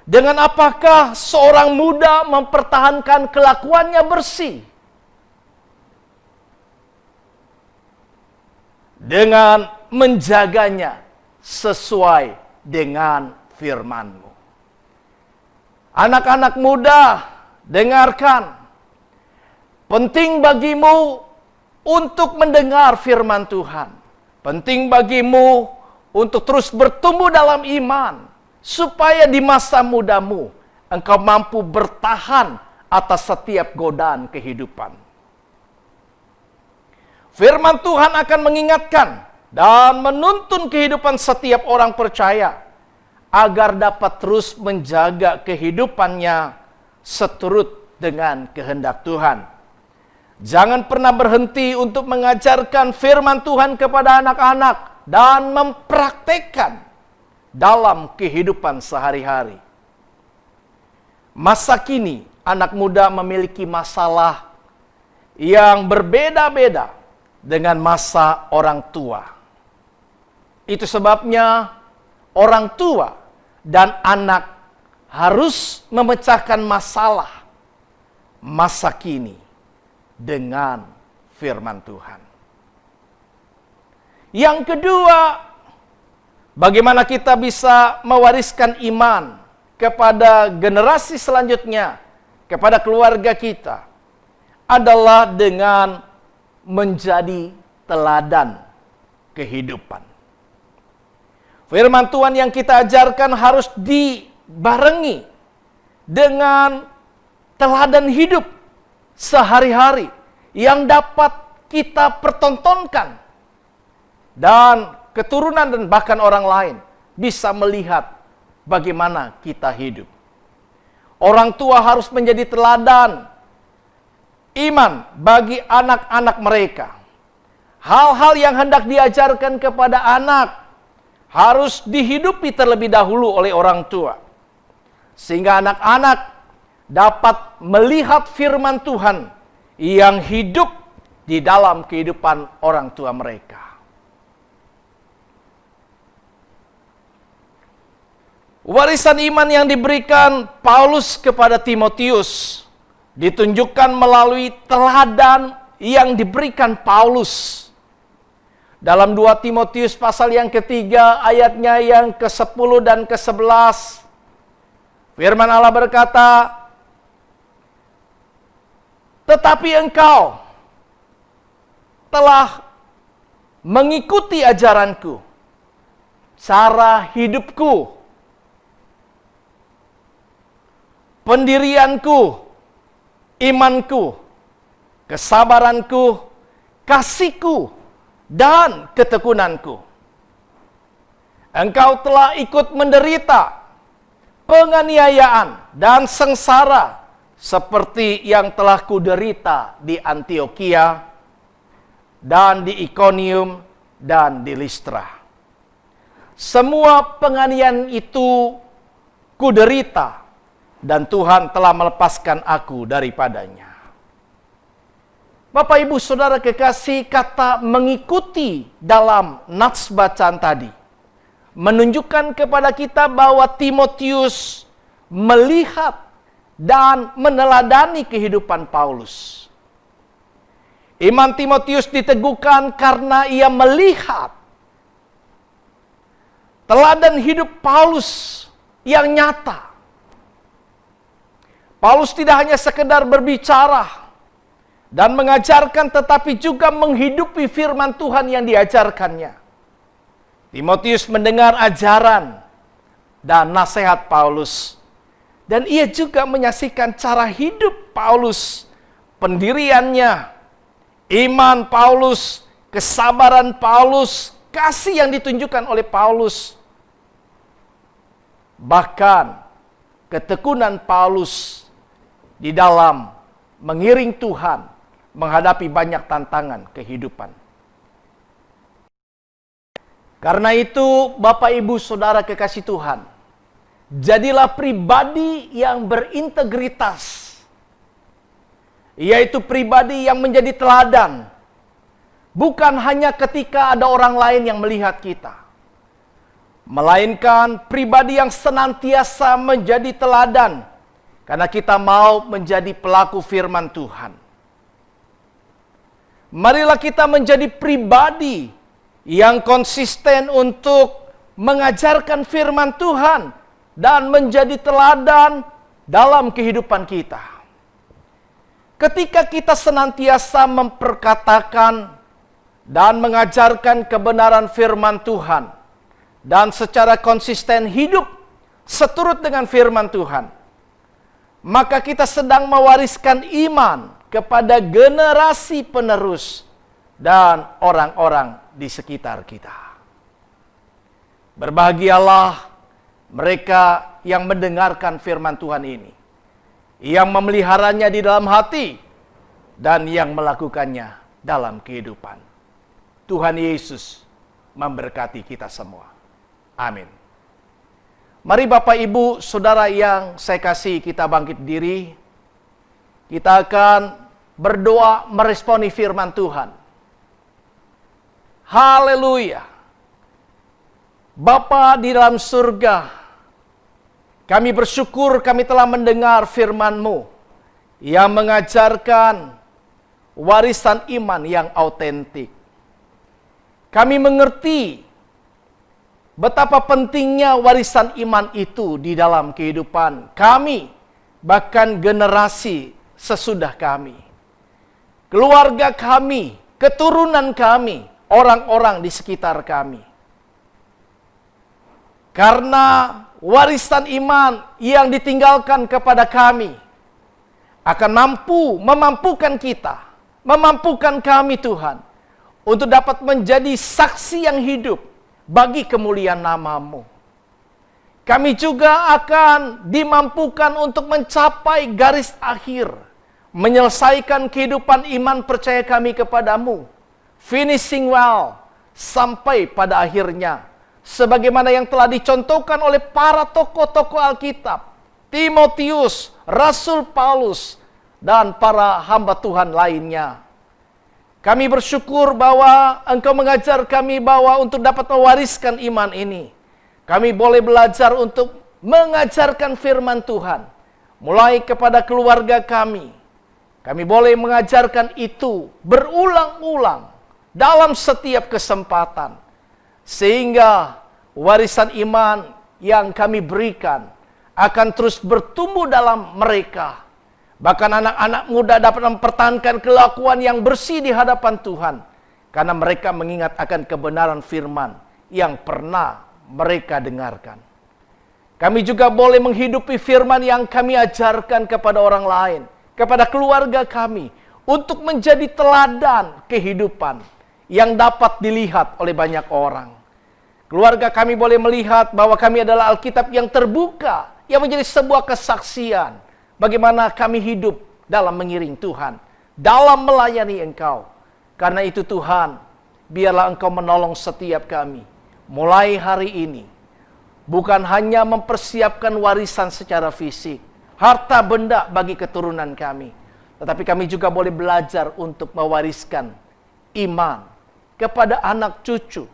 dengan apakah seorang muda mempertahankan kelakuannya bersih? Dengan menjaganya sesuai dengan firman-Mu. Anak-anak muda, dengarkan. Penting bagimu untuk mendengar firman Tuhan. Penting bagimu untuk terus bertumbuh dalam iman, supaya di masa mudamu engkau mampu bertahan atas setiap godaan kehidupan. Firman Tuhan akan mengingatkan dan menuntun kehidupan setiap orang percaya agar dapat terus menjaga kehidupannya seturut dengan kehendak Tuhan. Jangan pernah berhenti untuk mengajarkan firman Tuhan kepada anak-anak dan mempraktekkan dalam kehidupan sehari-hari. Masa kini, anak muda memiliki masalah yang berbeda-beda dengan masa orang tua. Itu sebabnya orang tua dan anak harus memecahkan masalah masa kini dengan firman Tuhan. Yang kedua, bagaimana kita bisa mewariskan iman kepada generasi selanjutnya, kepada keluarga kita, adalah dengan menjadi teladan kehidupan. Firman Tuhan yang kita ajarkan harus dibarengi dengan teladan hidup sehari-hari yang dapat kita pertontonkan, dan keturunan dan bahkan orang lain bisa melihat bagaimana kita hidup. Orang tua harus menjadi teladan iman bagi anak-anak mereka. Hal-hal yang hendak diajarkan kepada anak harus dihidupi terlebih dahulu oleh orang tua, sehingga anak-anak dapat melihat firman Tuhan yang hidup di dalam kehidupan orang tua mereka. Warisan iman yang diberikan Paulus kepada Timotius ditunjukkan melalui teladan yang diberikan Paulus. Dalam 2 Timotius pasal yang ketiga ayatnya yang ke-10 dan ke-11, firman Allah berkata, tetapi engkau telah mengikuti ajaranku, cara hidupku, pendirianku, imanku, kesabaranku, kasihku, dan ketekunanku. Engkau telah ikut menderita penganiayaan dan sengsara seperti yang telah kuderita di Antiokhia dan di Ikonium dan di Listra. Semua penganiayaan itu kuderita dan Tuhan telah melepaskan aku daripadanya. Bapak, Ibu, Saudara kekasih, kata mengikuti dalam nats bacaan tadi menunjukkan kepada kita bahwa Timotius melihat dan meneladani kehidupan Paulus. Iman Timotius diteguhkan karena ia melihat teladan hidup Paulus yang nyata. Paulus tidak hanya sekedar berbicara dan mengajarkan, tetapi juga menghidupi firman Tuhan yang diajarkannya. Timotius mendengar ajaran dan nasihat Paulus. Dan ia juga menyaksikan cara hidup Paulus, pendiriannya, iman Paulus, kesabaran Paulus, kasih yang ditunjukkan oleh Paulus. Bahkan ketekunan Paulus di dalam mengiring Tuhan menghadapi banyak tantangan kehidupan. Karena itu, Bapak, Ibu, Saudara kekasih Tuhan, jadilah pribadi yang berintegritas, yaitu pribadi yang menjadi teladan, bukan hanya ketika ada orang lain yang melihat kita, melainkan pribadi yang senantiasa menjadi teladan, karena kita mau menjadi pelaku firman Tuhan. Marilah kita menjadi pribadi yang konsisten untuk mengajarkan firman Tuhan dan menjadi teladan dalam kehidupan kita. Ketika kita senantiasa memperkatakan dan mengajarkan kebenaran firman Tuhan dan secara konsisten hidup seturut dengan firman Tuhan, maka kita sedang mewariskan iman kepada generasi penerus dan orang-orang di sekitar kita. Berbahagialah mereka yang mendengarkan firman Tuhan ini, yang memeliharanya di dalam hati, dan yang melakukannya dalam kehidupan. Tuhan Yesus memberkati kita semua. Amin. Mari Bapak, Ibu, Saudara yang saya kasih, kita bangkit diri. Kita akan berdoa meresponi firman Tuhan. Haleluya. Bapa di dalam surga, kami bersyukur kami telah mendengar firman-Mu yang mengajarkan warisan iman yang autentik. Kami mengerti betapa pentingnya warisan iman itu di dalam kehidupan kami, bahkan generasi sesudah kami, keluarga kami, keturunan kami, orang-orang di sekitar kami. Karena warisan iman yang ditinggalkan kepada kami akan memampukan kita, memampukan kami Tuhan, untuk dapat menjadi saksi yang hidup bagi kemuliaan nama-Mu. Kami juga akan dimampukan untuk mencapai garis akhir, menyelesaikan kehidupan iman percaya kami kepadamu, finishing well, sampai pada akhirnya, sebagaimana yang telah dicontohkan oleh para tokoh-tokoh Alkitab, Timotius, Rasul Paulus, dan para hamba Tuhan lainnya. Kami bersyukur bahwa Engkau mengajar kami bahwa untuk dapat mewariskan iman ini, kami boleh belajar untuk mengajarkan firman Tuhan, mulai kepada keluarga kami. Kami boleh mengajarkan itu berulang-ulang dalam setiap kesempatan, sehingga warisan iman yang kami berikan akan terus bertumbuh dalam mereka. Bahkan anak-anak muda dapat mempertahankan kelakuan yang bersih di hadapan Tuhan, karena mereka mengingat akan kebenaran firman yang pernah mereka dengarkan. Kami juga boleh menghidupi firman yang kami ajarkan kepada orang lain, kepada keluarga kami, untuk menjadi teladan kehidupan yang dapat dilihat oleh banyak orang. Keluarga kami boleh melihat bahwa kami adalah Alkitab yang terbuka, yang menjadi sebuah kesaksian bagaimana kami hidup dalam mengiring Tuhan, dalam melayani Engkau. Karena itu Tuhan, biarlah Engkau menolong setiap kami, mulai hari ini, bukan hanya mempersiapkan warisan secara fisik, harta benda bagi keturunan kami, tetapi kami juga boleh belajar untuk mewariskan iman kepada anak cucu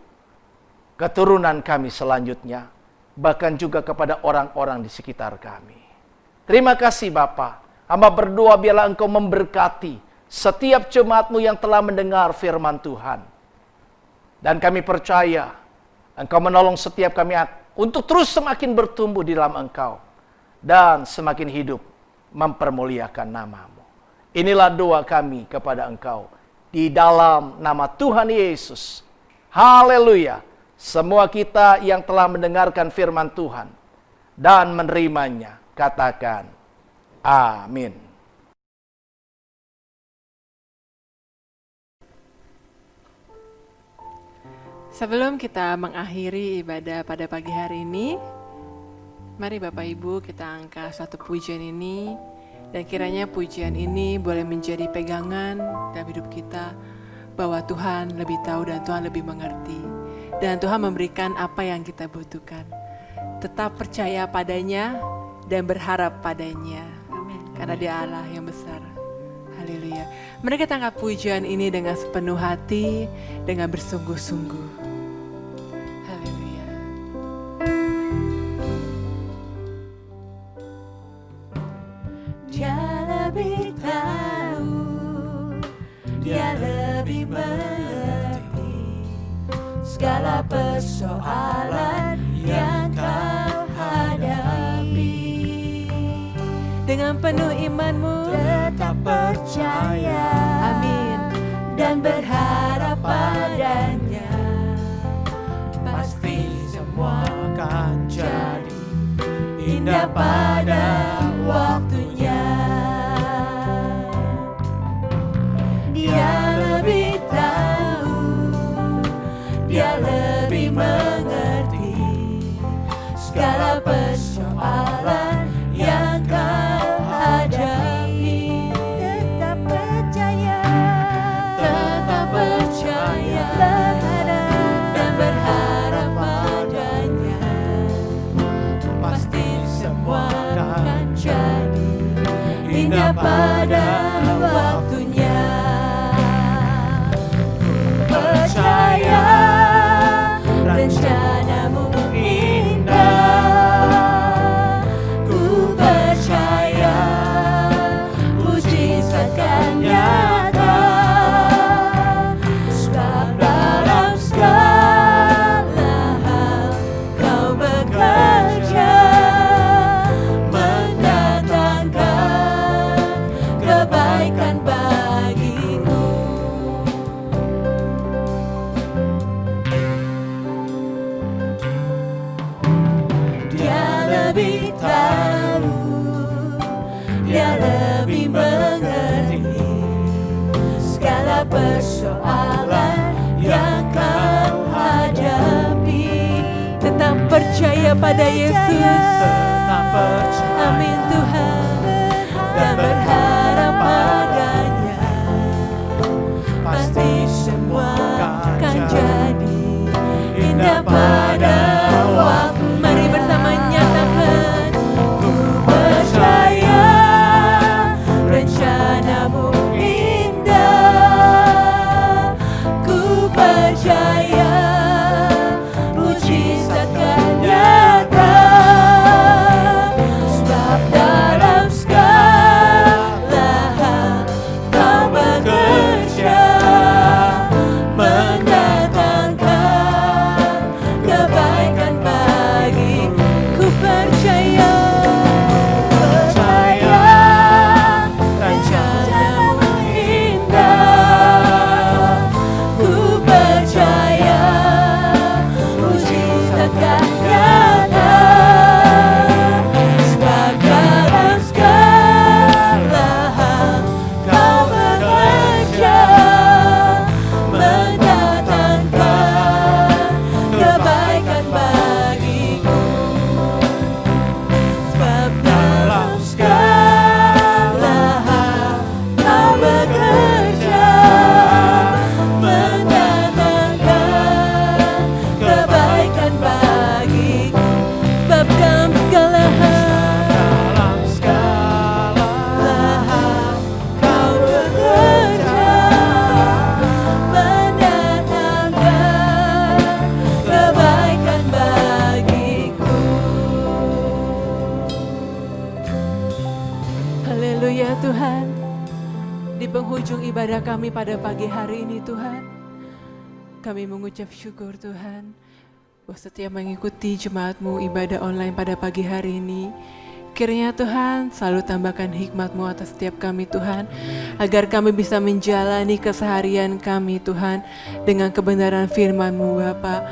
keturunan kami selanjutnya, bahkan juga kepada orang-orang di sekitar kami. Terima kasih Bapa. Hamba berdoa biarlah Engkau memberkati setiap jemaat-Mu yang telah mendengar firman Tuhan. Dan kami percaya Engkau menolong setiap kami untuk terus semakin bertumbuh di dalam Engkau dan semakin hidup mempermuliakan nama-Mu. Inilah doa kami kepada Engkau di dalam nama Tuhan Yesus. Haleluya. Semua kita yang telah mendengarkan firman Tuhan dan menerimanya, katakan amin. Sebelum kita mengakhiri ibadah pada pagi hari ini, mari Bapak Ibu kita angkat satu pujian ini, dan kiranya pujian ini boleh menjadi pegangan dalam hidup kita bahwa Tuhan lebih tahu dan Tuhan lebih mengerti, dan Tuhan memberikan apa yang kita butuhkan. Tetap percaya padanya dan berharap padanya, karena Dia Allah yang besar. Haleluya. Mari kita angkat pujian ini dengan sepenuh hati, dengan bersungguh-sungguh. Haleluya. Dia lebih tahu, Dia lebih mengerti segala persoalan yang kau hadapi. Dengan penuh imanmu, Tetap percaya, amin, dan berharap padanya. Pasti semua akan jadi Indah pada waktunya. Dia lebih tahu, Dia lebih mengerti segala persoalan yang kau hadapi. Tetap percaya, berharap, dan berharap padanya. pasti semua Akan jadi indah pada waktunya. Percaya rencanamu indah. Ku percaya mujizat akan nyata. Sebab dalam segala hal kau bekerja, mendatangkan kebaikan bagiku. Dia lebih tahu, Dia lebih mengerti segala persoalan yang kau hadapi. tetap percaya pada Yesus. tetap percaya. Amin Tuhan. Dan berharap padanya. Pasti semua akan jadi indah pada waktu. Mari bersama nyatakan, Ku percaya rencanamu indah. Ku percaya mujizat akan nyata. Sebab Tuhan, di penghujung ibadah kami pada pagi hari ini Tuhan, kami mengucap syukur Tuhan, bahwa setiap mengikuti jemaat-Mu ibadah online pada pagi hari ini, kiranya Tuhan selalu tambahkan hikmat-Mu atas setiap kami Tuhan, agar kami bisa menjalani keseharian kami Tuhan, dengan kebenaran firman-Mu Bapa.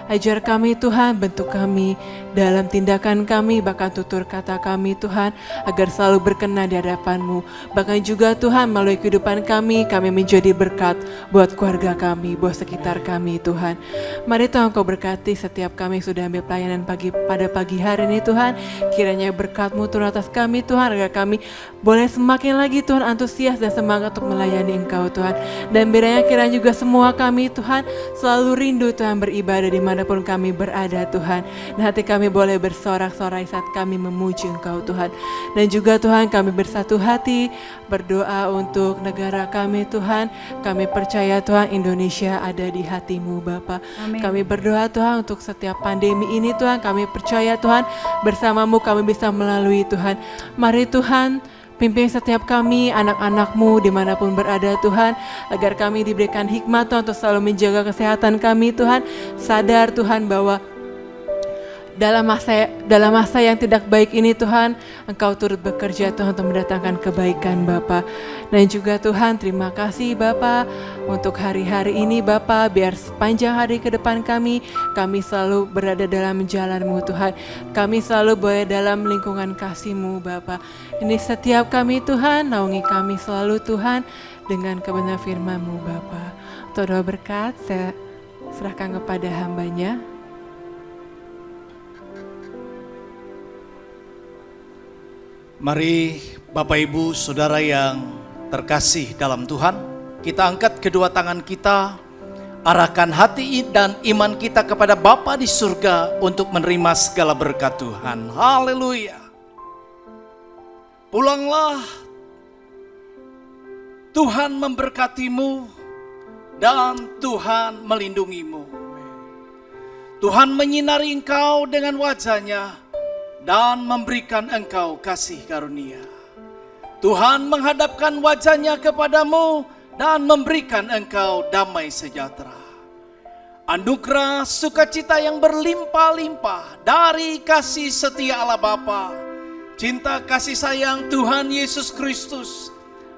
Ajar kami Tuhan, bentuk kami dalam tindakan kami, bahkan tutur kata kami Tuhan, agar selalu berkenan di hadapan-Mu. Bahkan juga Tuhan melalui kehidupan kami menjadi berkat buat keluarga kami, buat sekitar kami Tuhan. Mari Tuhan Kau berkati setiap kami yang sudah ambil pelayanan pada pagi hari ini Tuhan. Kiranya berkat-Mu turun atas kami Tuhan, agar kami boleh semakin lagi Tuhan antusias dan semangat untuk melayani Engkau Tuhan. Dan kiranya juga semua kami Tuhan selalu rindu Tuhan beribadah dimanapun kami berada Tuhan. Dan hati kami boleh bersorak-sorai saat kami memuji Engkau Tuhan. Dan juga Tuhan kami bersatu hati berdoa untuk negara kami Tuhan. Kami percaya Tuhan Indonesia ada di hati-Mu Bapa. Amin. Kami berdoa Tuhan untuk setiap pandemi ini Tuhan. Kami percaya Tuhan bersama-Mu kami bisa melalui Tuhan. Mari Tuhan pimpin setiap kami, anak-anak-Mu dimanapun berada Tuhan, agar kami diberikan hikmat Tuhan untuk selalu menjaga kesehatan kami Tuhan. Sadar Tuhan bahwa dalam masa yang tidak baik ini Tuhan, Engkau turut bekerja Tuhan untuk mendatangkan kebaikan Bapa. Dan juga Tuhan terima kasih Bapa untuk hari-hari ini Bapa, biar sepanjang hari ke depan kami selalu berada dalam jalan-Mu Tuhan. Kami selalu boleh dalam lingkungan kasih-Mu Bapa. Ini setiap kami Tuhan, naungi kami selalu Tuhan dengan kebenaran firman-Mu Bapa. Untuk doa berkat saya serahkan kepada hamba-Nya. Mari Bapak Ibu Saudara yang terkasih dalam Tuhan, kita angkat kedua tangan kita, arahkan hati dan iman kita kepada Bapa di surga untuk menerima segala berkat Tuhan. Haleluya. Pulanglah, Tuhan memberkatimu dan Tuhan melindungimu. Tuhan menyinari engkau dengan wajah-Nya dan memberikan engkau kasih karunia. Tuhan menghadapkan wajah-Nya kepadamu dan memberikan engkau damai sejahtera. Anugerah sukacita yang berlimpah-limpah dari kasih setia Allah Bapa, cinta kasih sayang Tuhan Yesus Kristus,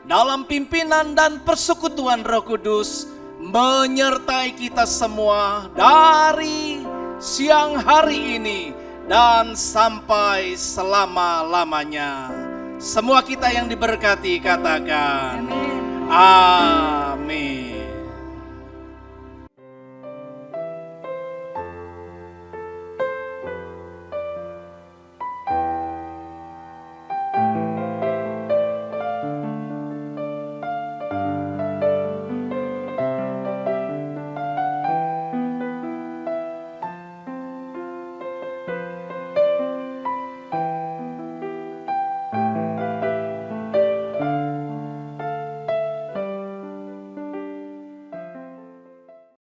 dalam pimpinan dan persekutuan Roh Kudus, menyertai kita semua dari siang hari ini dan sampai selama-lamanya. Semua kita yang diberkati katakan amin.